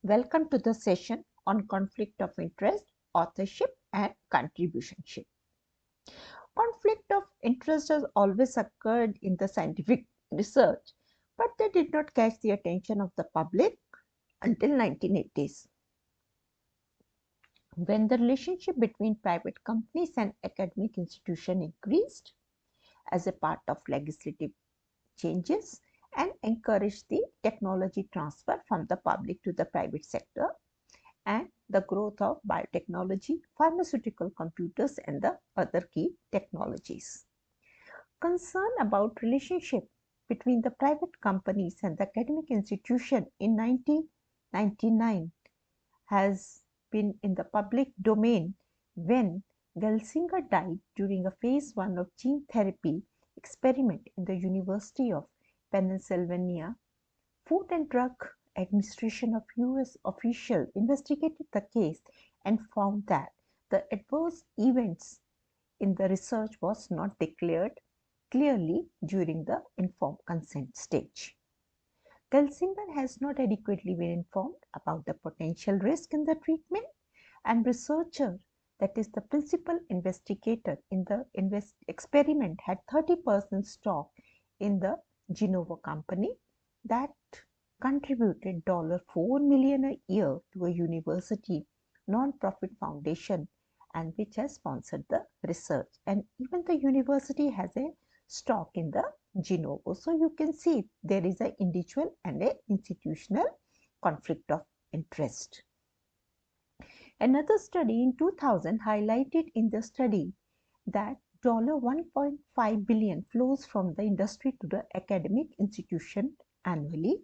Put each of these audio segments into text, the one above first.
Welcome to the session on conflict of interest, authorship, and contributionship. Conflict of interest has always occurred in the scientific research, but they did not catch the attention of the public until 1980s, when the relationship between private companies and academic institutions increased as a part of legislative changes and encouraged the technology transfer from the public to the private sector and the growth of biotechnology, pharmaceutical computers, and the other key technologies. Concern about relationship between the private companies and the academic institution in 1999 has been in the public domain when Gelsinger died during a phase 1 of gene therapy experiment in the University of Pennsylvania. Food and Drug Administration of US official investigated the case and found that the adverse events in the research was not declared clearly during the informed consent stage. Gelsinger has not adequately been informed about the potential risk in the treatment, and researcher, that is the principal investigator in the experiment, had 30% stock in the Genova company that contributed $4 million a year to a university non-profit foundation and which has sponsored the research. And even the university has a stock in the Genova. So you can see there is an individual and an institutional conflict of interest. Another study in 2000 highlighted in the study that $1.5 billion flows from the industry to the academic institution annually.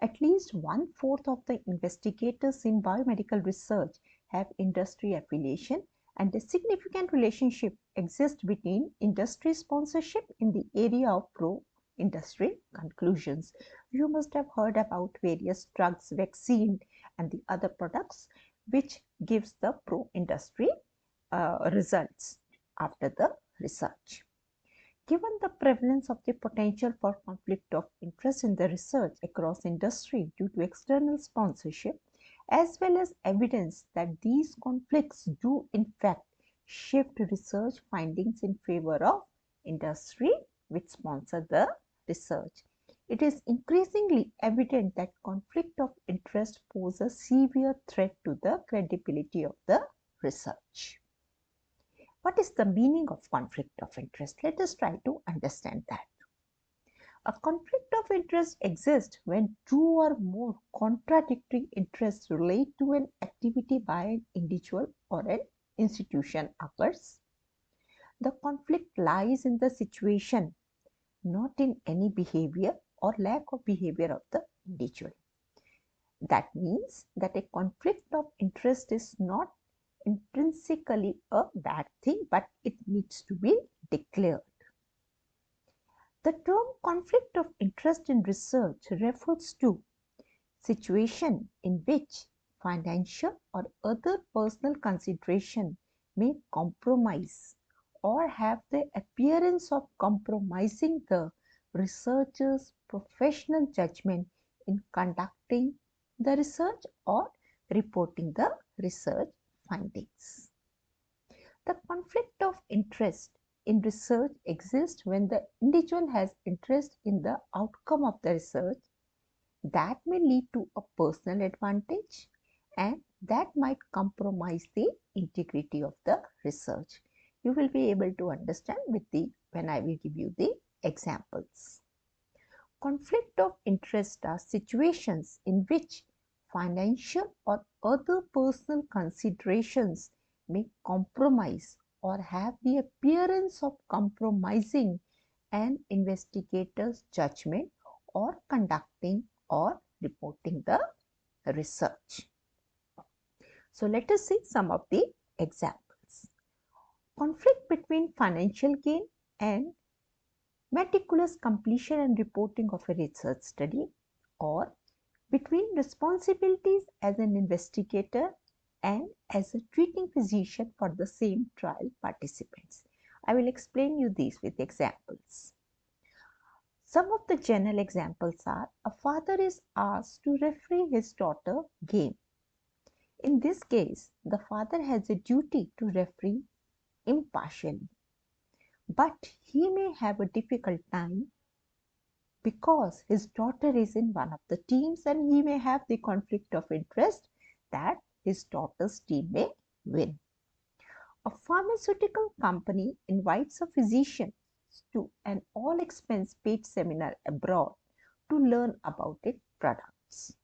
At least 1/4 of the investigators in biomedical research have industry affiliation, and a significant relationship exists between industry sponsorship in the area of pro-industry conclusions. You must have heard about various drugs, vaccine, and the other products which gives the pro-industry results after the research. Given the prevalence of the potential for conflict of interest in the research across industry due to external sponsorship, as well as evidence that these conflicts do in fact shift research findings in favor of industry which sponsor the research, it is increasingly evident that conflict of interest poses a severe threat to the credibility of the research. What is the meaning of conflict of interest? Let us try to understand that. A conflict of interest exists when two or more contradictory interests relate to an activity by an individual or an institution occurs. The conflict lies in the situation, not in any behavior or lack of behavior of the individual. That means that a conflict of interest is not intrinsically a bad thing, but it needs to be declared. The term conflict of interest in research refers to situation in which financial or other personal consideration may compromise or have the appearance of compromising the researcher's professional judgment in conducting the research or reporting the research findings. The conflict of interest in research exists when the individual has interest in the outcome of the research that may lead to a personal advantage and that might compromise the integrity of the research. You will be able to understand when I will give you the examples. Conflict of interest are situations in which financial or other personal considerations may compromise or have the appearance of compromising an investigator's judgment or conducting or reporting the research. So let us see some of the examples. Conflict between financial gain and meticulous completion and reporting of a research study, or between responsibilities as an investigator and as a treating physician for the same trial participants. I will explain you these with examples. Some of the general examples are: a father is asked to referee his daughter's game In this case, the father has a duty to referee impartially, but he may have a difficult time because his daughter is in one of the teams and he may have the conflict of interest that his daughter's team may win. A pharmaceutical company invites a physician to an all expense paid seminar abroad to learn about its products.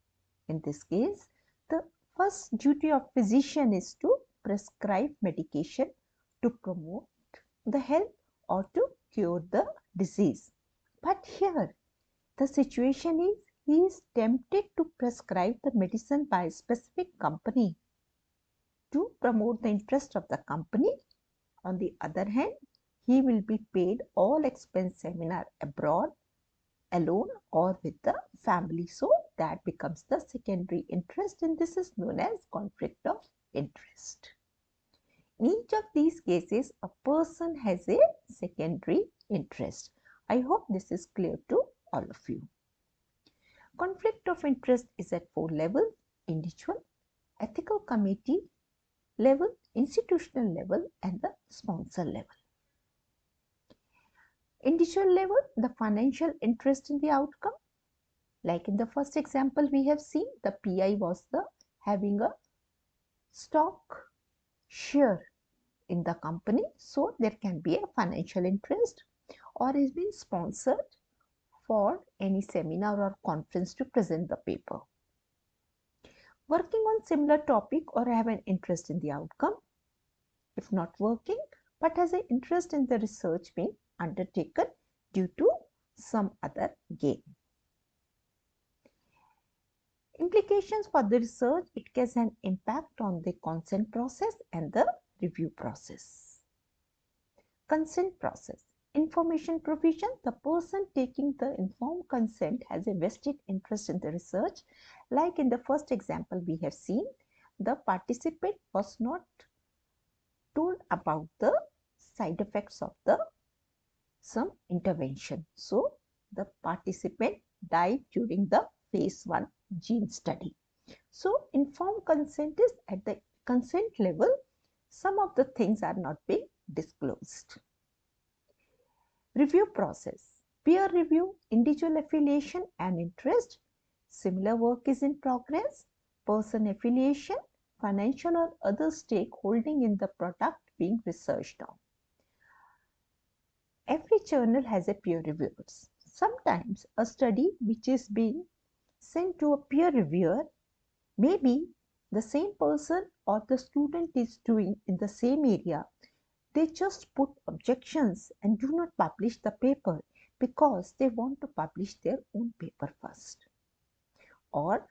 In this case, the first duty of physician is to prescribe medication to promote the health or to cure the disease. But here, the situation is he is tempted to prescribe the medicine by a specific company to promote the interest of the company. On the other hand, he will be paid all expense seminar abroad alone or with the family. So that becomes the secondary interest and this is known as conflict of interest. In each of these cases, a person has a secondary interest. I hope this is clear to all of you. Conflict of interest is at 4 levels: individual, ethical committee level, institutional level and the sponsor level. Individual level, the financial interest in the outcome. Like in the first example we have seen, the PI was having a stock share in the company, so there can be a financial interest, or is being sponsored for any seminar or conference to present the paper. Working on similar topic or have an interest in the outcome, if not working but has an interest in the research being undertaken due to some other gain. Implications for the research: it has an impact on the consent process and the review process. Consent process. Information provision. The person taking the informed consent has a vested interest in the research. Like in the first example we have seen, the participant was not told about the side effects of some intervention. So the participant died during the phase 1 gene study. So informed consent is at the consent level. Some of the things are not being disclosed. Review process. Peer review, individual affiliation and interest. Similar work is in progress. Person affiliation, financial or other stakeholding in the product being researched on. Every journal has a peer reviewers. Sometimes a study which is being sent to a peer reviewer, maybe the same person or the student is doing in the same area. They just put objections and do not publish the paper because they want to publish their own paper first. Or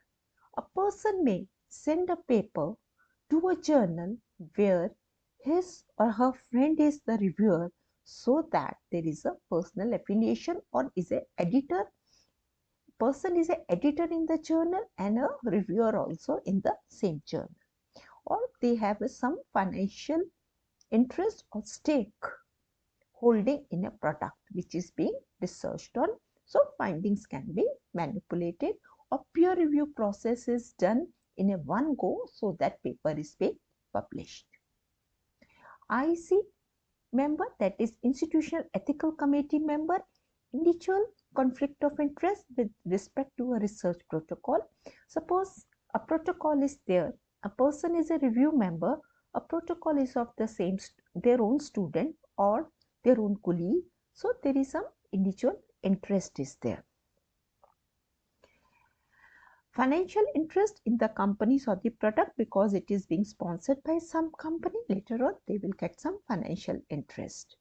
a person may send a paper to a journal where his or her friend is the reviewer, so that there is a personal affiliation, or is an editor. Person is an editor in the journal and a reviewer also in the same journal. Or they have some financial interest or stake holding in a product which is being researched on. So findings can be manipulated, or peer review process is done in a one go so that paper is being published. IC member, that is institutional ethical committee member, individual conflict of interest with respect to a research protocol. Suppose a protocol is there, a person is a review member, a protocol is of the same their own student or their own colleague, so there is some individual interest is there. Financial interest in the companies or the product, because it is being sponsored by some company, later on they will get some financial interest.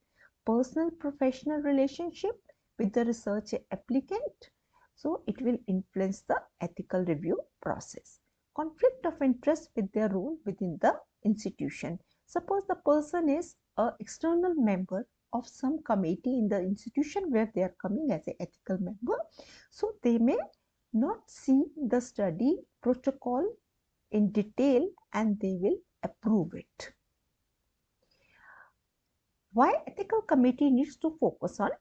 Personal professional relationship with the research applicant, so it will influence the ethical review process. Conflict of interest with their role within the institution. Suppose the person is an external member of some committee in the institution where they are coming as an ethical member, so they may not see the study protocol in detail and they will approve it. Why ethical committee needs to focus on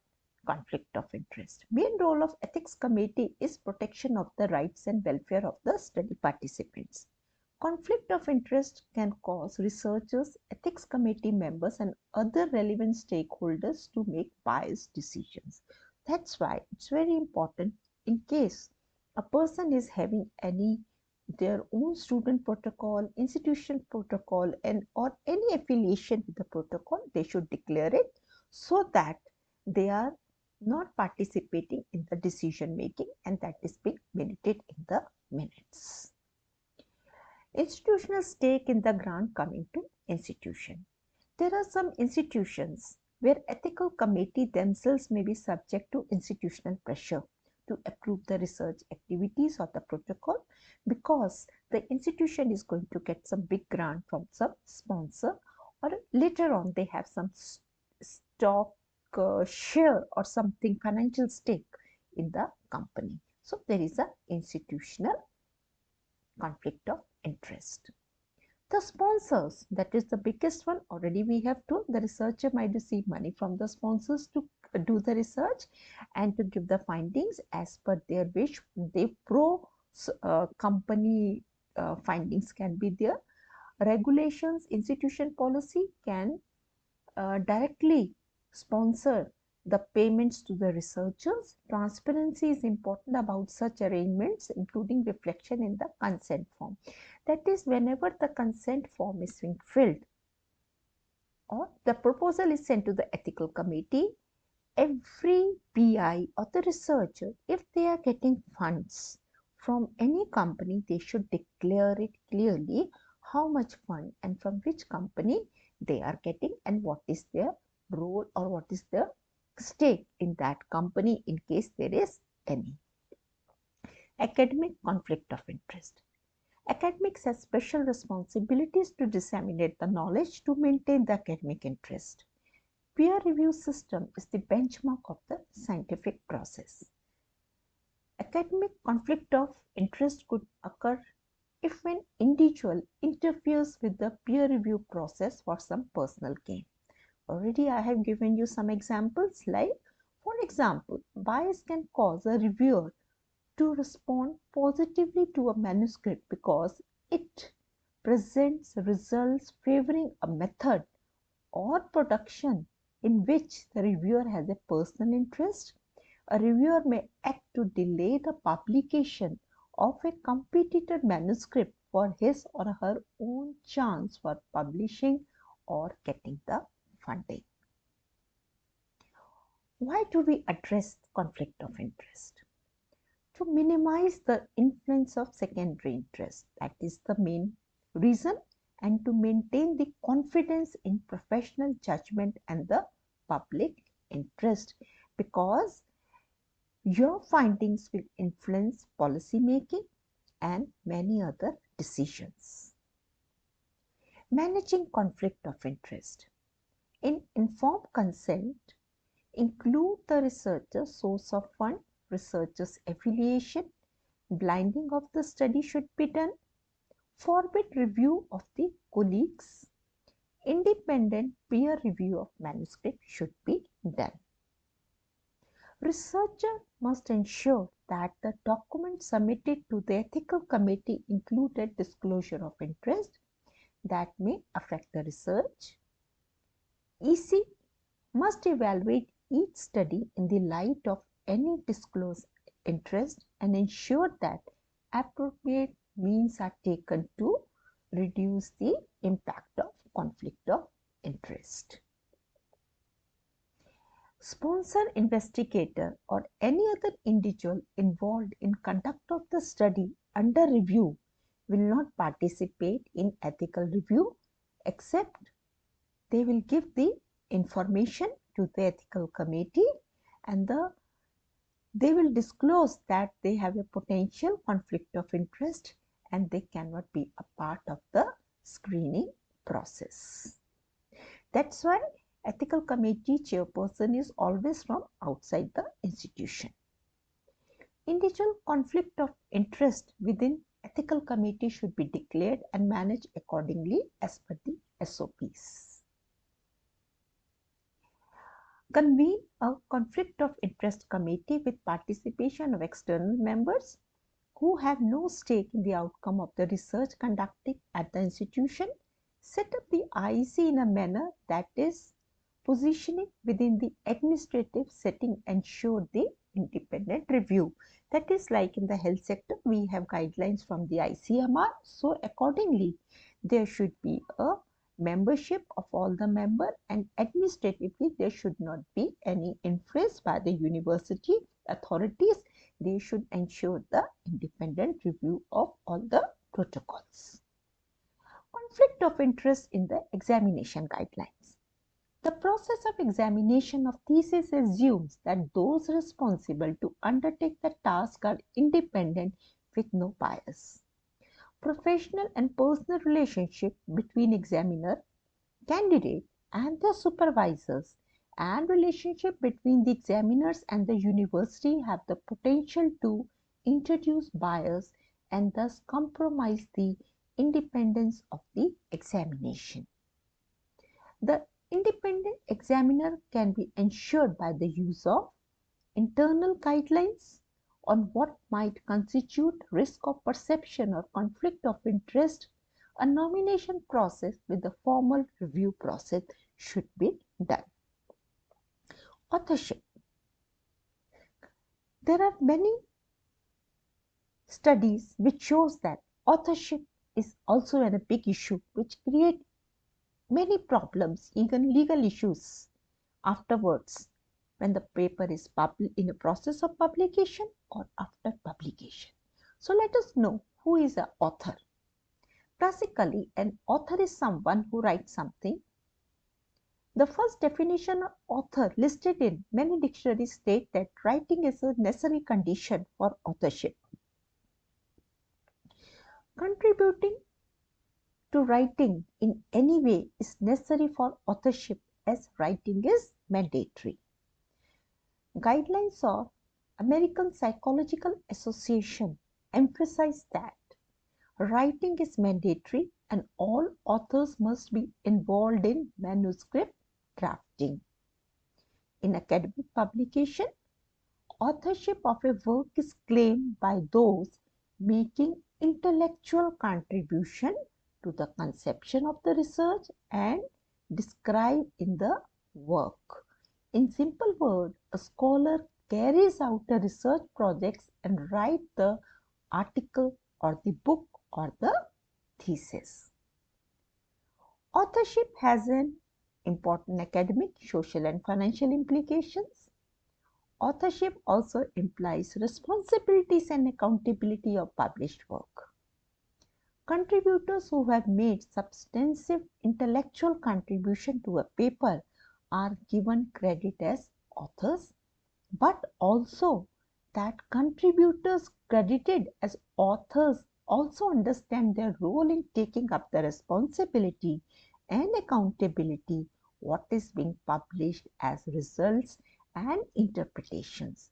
conflict of interest? Main role of ethics committee is protection of the rights and welfare of the study participants. Conflict of interest can cause researchers, ethics committee members, and other relevant stakeholders to make biased decisions. That's why it's very important in case a person is having any their own student protocol, institution protocol, and or any affiliation with the protocol, they should declare it so that they are not participating in the decision making, and that is being minuted in the minutes. Institutional stake in the grant coming to institution. There are some institutions where ethical committee themselves may be subject to institutional pressure to approve the research activities or the protocol, because the institution is going to get some big grant from some sponsor, or later on they have some stock share or something financial stake in the company. So there is a institutional conflict of interest. The sponsors, that is the biggest one, already we have told the researcher might receive money from the sponsors to do the research and to give the findings as per their wish. They pro company findings can be there. Regulations, institution policy can directly sponsor the payments to the researchers. Transparency is important about such arrangements, including reflection in the consent form. That is, whenever the consent form is being filled or the proposal is sent to the ethical committee, every PI or the researcher, if they are getting funds from any company, they should declare it clearly how much fund and from which company they are getting and what is their role or what is the stake in that company in case there is any. Academic conflict of interest. Academics have special responsibilities to disseminate the knowledge to maintain the academic interest. Peer review system is the benchmark of the scientific process. Academic conflict of interest could occur if an individual interferes with the peer review process for some personal gain. Already I have given you some examples, like for example, bias can cause a reviewer to respond positively to a manuscript because it presents results favoring a method or production in which the reviewer has a personal interest. A reviewer may act to delay the publication of a competitor manuscript for his or her own chance for publishing or getting the funding. Why do we address conflict of interest? To minimize the influence of secondary interest, that is the main reason, and to maintain the confidence in professional judgment and the public interest, because your findings will influence policy making and many other decisions. Managing conflict of interest. In informed consent, include the researcher's source of fund, researcher's affiliation, blinding of the study should be done, forbid review of the colleagues, independent peer review of manuscript should be done. Researcher must ensure that the document submitted to the ethical committee included disclosure of interest that may affect the research. EC must evaluate each study in the light of any disclosed interest and ensure that appropriate means are taken to reduce the impact of conflict of interest. Sponsor, investigator, or any other individual involved in conduct of the study under review will not participate in ethical review except they will give the information to the ethical committee and they will disclose that they have a potential conflict of interest and they cannot be a part of the screening process. That's why ethical committee chairperson is always from outside the institution. Individual conflict of interest within ethical committee should be declared and managed accordingly as per the SOPs. Convene a conflict of interest committee with participation of external members. who have no stake in the outcome of the research conducted at the institution set up the IEC in a manner that is positioning within the administrative setting ensure the independent review. That is like in the health sector, we have guidelines from the ICMR. So accordingly, there should be a membership of all the member, and administratively there should not be any influence by the university authorities. They should ensure the independent review of all the protocols. Conflict of interest in the examination guidelines. The process of examination of thesis assumes that those responsible to undertake the task are independent with no bias. Professional and personal relationship between examiner, candidate and their supervisors and relationship between the examiners and the university have the potential to introduce bias and thus compromise the independence of the examination. The independent examiner can be ensured by the use of internal guidelines on what might constitute risk of perception or conflict of interest. A nomination process with a formal review process should be done. Authorship. There are many studies which shows that authorship is also a big issue which create many problems, even legal issues afterwards when the paper is in a process of publication or after publication. So let us know who is an author. Classically, an author is someone who writes something. The first definition of author listed in many dictionaries state that writing is a necessary condition for authorship. Contributing to writing in any way is necessary for authorship as writing is mandatory. Guidelines of American Psychological Association emphasize that writing is mandatory and all authors must be involved in manuscript drafting. In academic publication, authorship of a work is claimed by those making intellectual contribution to the conception of the research and described in the work. In simple words, a scholar carries out a research project and writes the article or the book or the thesis. Authorship has an important academic, social and financial implications. Authorship also implies responsibilities and accountability of published work. Contributors who have made substantive intellectual contribution to a paper are given credit as authors, but also that contributors credited as authors also understand their role in taking up the responsibility and accountability what is being published as results and interpretations.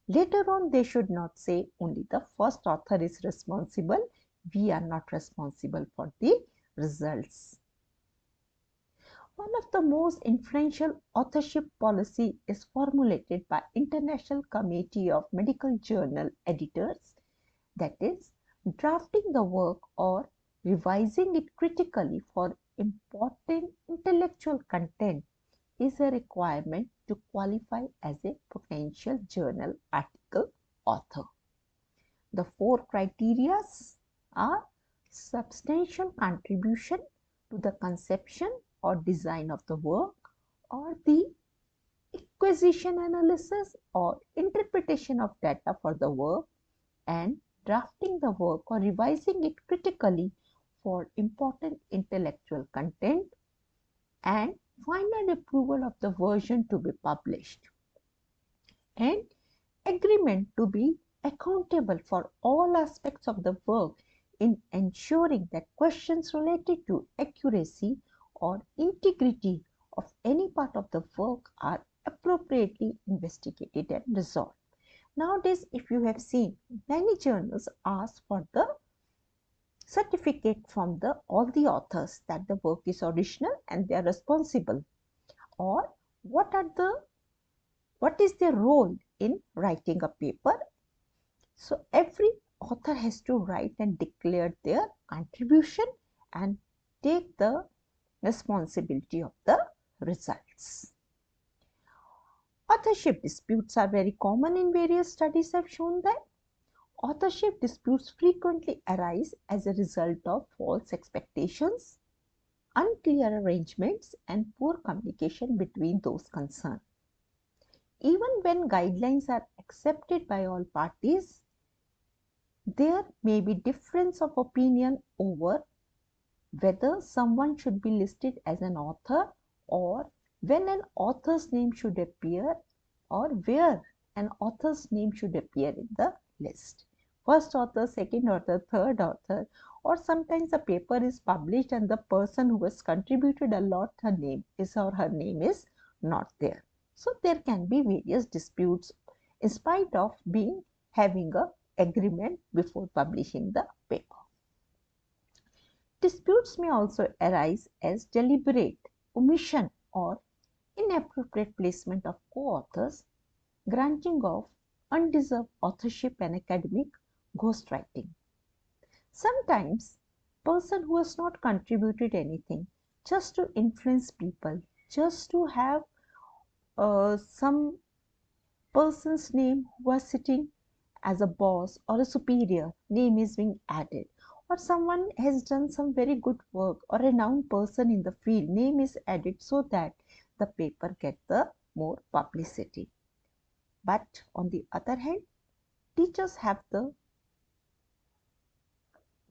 Later on, they should not say only the first author is responsible, we are not responsible for the results. One of the most influential authorship policy is formulated by International Committee of Medical Journal Editors, that is, drafting the work or revising it critically for important intellectual content is a requirement to qualify as a potential journal article author. The four criteria are substantial contribution to the conception or design of the work, or the acquisition analysis or interpretation of data for the work, and drafting the work or revising it critically for important intellectual content, and final approval of the version to be published, and agreement to be accountable for all aspects of the work in ensuring that questions related to accuracy or integrity of any part of the work are appropriately investigated and resolved. Nowadays, if you have seen, many journals ask for the certificate from all the authors that the work is original and they are responsible, or what is their role in writing a paper. So every author has to write and declare their contribution and take the responsibility of the results. Authorship disputes are very common in various studies have shown that authorship disputes frequently arise as a result of false expectations, unclear arrangements, and poor communication between those concerned. Even when guidelines are accepted by all parties, there may be difference of opinion over whether someone should be listed as an author or when an author's name should appear or where an author's name should appear in the list. First author, second author, third author, or sometimes a paper is published and the person who has contributed a lot, her name is or her name is not there. So there can be various disputes in spite of having a agreement before publishing the paper. Disputes may also arise as deliberate omission or inappropriate placement of co-authors, granting of undeserved authorship and academic ghostwriting. Sometimes, person who has not contributed anything just to influence people, just to have some person's name who was sitting as a boss or a superior, name is being added, or someone has done some very good work or a renowned person in the field, name is added so that the paper get the more publicity. But on the other hand, teachers have the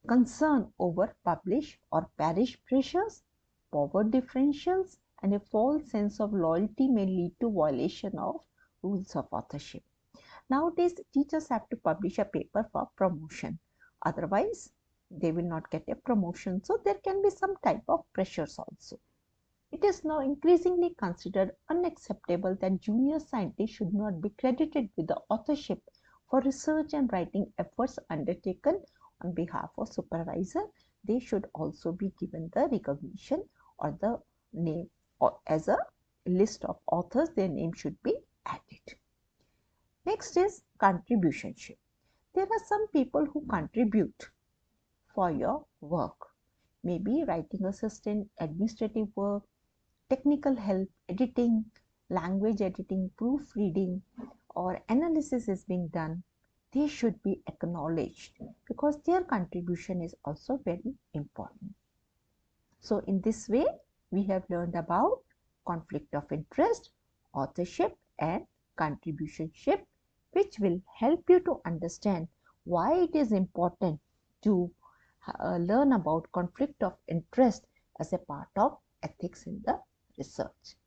concern over publish or perish pressures, power differentials, and a false sense of loyalty may lead to violation of rules of authorship. Nowadays, teachers have to publish a paper for promotion. Otherwise, they will not get a promotion. So, there can be some type of pressures also. It is now increasingly considered unacceptable that junior scientists should not be credited with the authorship for research and writing efforts undertaken on behalf of supervisor. They should also be given the recognition or the name, or as a list of authors, their name should be added. Next is contributionship. There are some people who contribute for your work, maybe writing assistant, administrative work, technical help, editing, language editing, proofreading, or analysis is being done. They should be acknowledged because their contribution is also very important. So in this way, we have learned about conflict of interest, authorship, and contributionship, which will help you to understand why it is important to learn about conflict of interest as a part of ethics in the research.